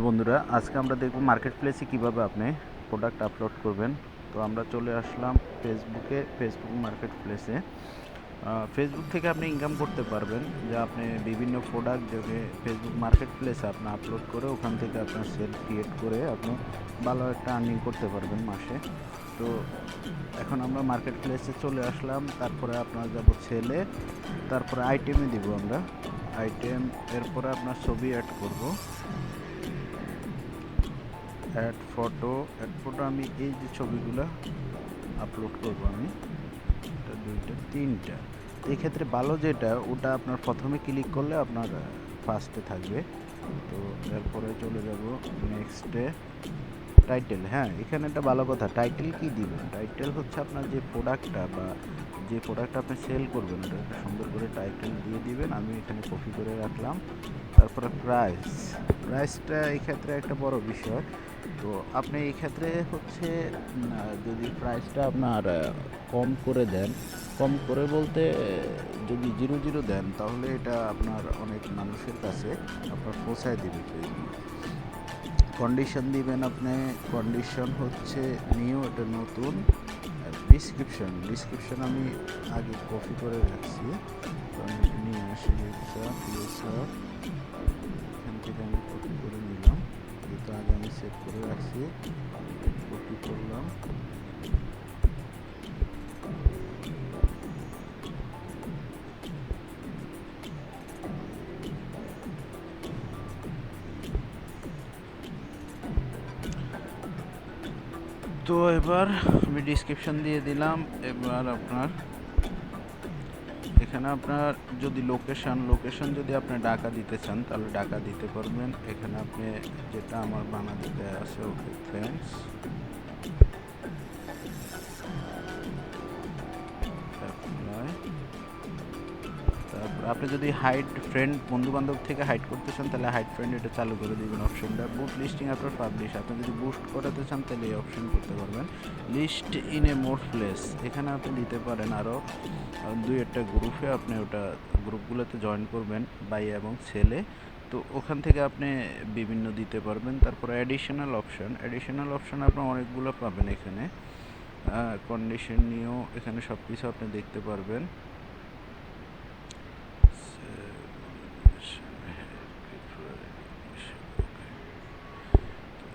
বন্ধুরা, আজকে আমরা দেখব মার্কেট প্লেসে কীভাবে আপনি প্রোডাক্ট আপলোড করবেন। তো আমরা চলে আসলাম ফেসবুক মার্কেট প্লেসে। ফেসবুক থেকে আপনি ইনকাম করতে পারবেন, যে আপনি বিভিন্ন প্রোডাক্ট যদি ফেসবুক মার্কেট প্লেসে আপনি আপলোড করে ওখান থেকে আপনার সেল ক্রিয়েট করে আপনি ভালো একটা আর্নিং করতে পারবেন মাসে। তো এখন আমরা মার্কেট প্লেসে চলে আসলাম, তারপরে আপনার যাব সেলে, তারপরে আইটেমে দিব আমরা আইটেম, এরপরে আপনার ছবি অ্যাড করব, অ্যাড ফটো আমি এই যে ছবিগুলো আপলোড করব আমি, এটা দুইটা তিনটা। এই ক্ষেত্রে ভালো যেটা ওটা আপনার প্রথমে ক্লিক করলে আপনার ফার্স্টে থাকবে। তো এরপরে চলে যাব নেক্সটে টাইটেল। হ্যাঁ, এখানে একটা ভালো কথা, টাইটেল কি দিবেন? টাইটেল হচ্ছে আপনার যে প্রোডাক্টটা বা যে প্রোডাক্টটা আপনি সেল করবেন ওটা একটা সুন্দর করে টাইটেল দিয়ে দিবেন। আমি এখানে কপি করে রাখলাম। তারপরে প্রাইসটা এই ক্ষেত্রে একটা বড় বিষয়। তো আপনি এই ক্ষেত্রে হচ্ছে যদি প্রাইসটা আপনার কম করে দেন, কম করে বলতে যদি 0 দেন তাহলে এটা আপনার অনেক মানুষের কাছে আপনার পৌঁছায় দিবে ফেসবুক। কন্ডিশন দিবেন আপনি, কন্ডিশন হচ্ছে নিউ, এটা নতুন। ডিসক্রিপশন আমি আগে কপি করে রাখছি, তো আমি নিয়ে আসি। এখান থেকে আমি কপি করে নিলাম, যেহেতু আগে আমি সেভ করে রাখছি, কপি করলাম। তো এবার আমি ডিসক্রিপশন দিয়ে দিলাম। এবার আপনার এখানে আপনার যদি লোকেশন যদি আপনি ঢাকা দিতে চান তাহলে ঢাকা দিতে পারবেন। এখানে আপনি যেটা আমার বানাতে আছে, ওকে থ্যাঙ্কস। তারপর আপনি যদি হাইড ফ্রেন্ড বন্ধু বান্ধব থেকে হাইড করতে চান তাহলে হাইড ফ্রেন্ড এটা চালু করে দিবেন অপশনটা। বুট লিস্টিং আপনার পাবলিশ, আপনি যদি বুস্ট করাতে চান তাহলে এই অপশন করতে পারবেন। List in a more place, এখানে আপনি দিতে পারেন আরও 2-1টা গ্রুপে, আপনি ওটা গ্রুপগুলোতে জয়েন করবেন বাই এবং সেলে। তো ওখান থেকে আপনি বিভিন্ন দিতে পারবেন। তারপর অ্যাডিশনাল অপশন আপনি অনেকগুলো পাবেন এখানে। কন্ডিশন নিয়েও এখানে সব কিছু আপনি দেখতে পারবেন।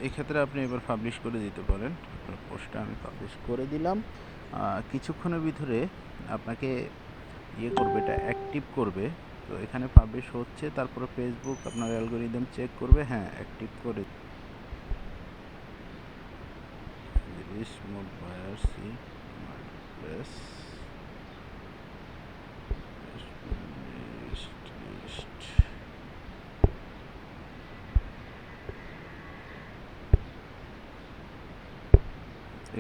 এক্ষেত্রে আপনি এবার পাবলিশ করে দিতে পারেন। আপনার পোস্টটা আমি পাবলিশ করে দিলাম। কিছুক্ষণের ভিতরে আপনাকে করবে, এটা অ্যাক্টিভ করবে। তো এখানে পাবলিশ হচ্ছে, তারপরে ফেসবুক আপনার অ্যালগোরিদম চেক করবে, হ্যাঁ অ্যাক্টিভ করে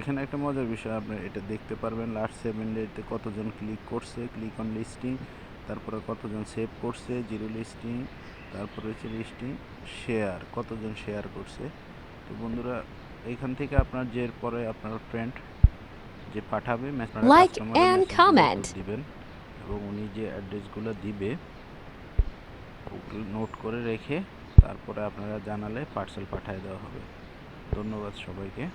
এখানে একটা মজার বিষয়, আপনি এটা দেখতে পারবেন লাস্ট 7 ডেতে কতজন ক্লিক করছে, ক্লিক অন লিস্টিং, তারপরে কতজন সেভ করছে, 0 লিস্টিং, তারপরে হচ্ছে লিস্টিং শেয়ার, কতজন শেয়ার করছে। তো বন্ধুরা, এইখান থেকে আপনার যে পরে আপনার ফ্রেন্ড যে পাঠাবে কাস্টমারের মেসেজগুলো দিবেন, এবং উনি যে অ্যাড্রেসগুলো দিবে ওগুলো নোট করে রেখে তারপরে আপনারা জানালে পার্সেল পাঠিয়ে দেওয়া হবে। ধন্যবাদ সবাইকে।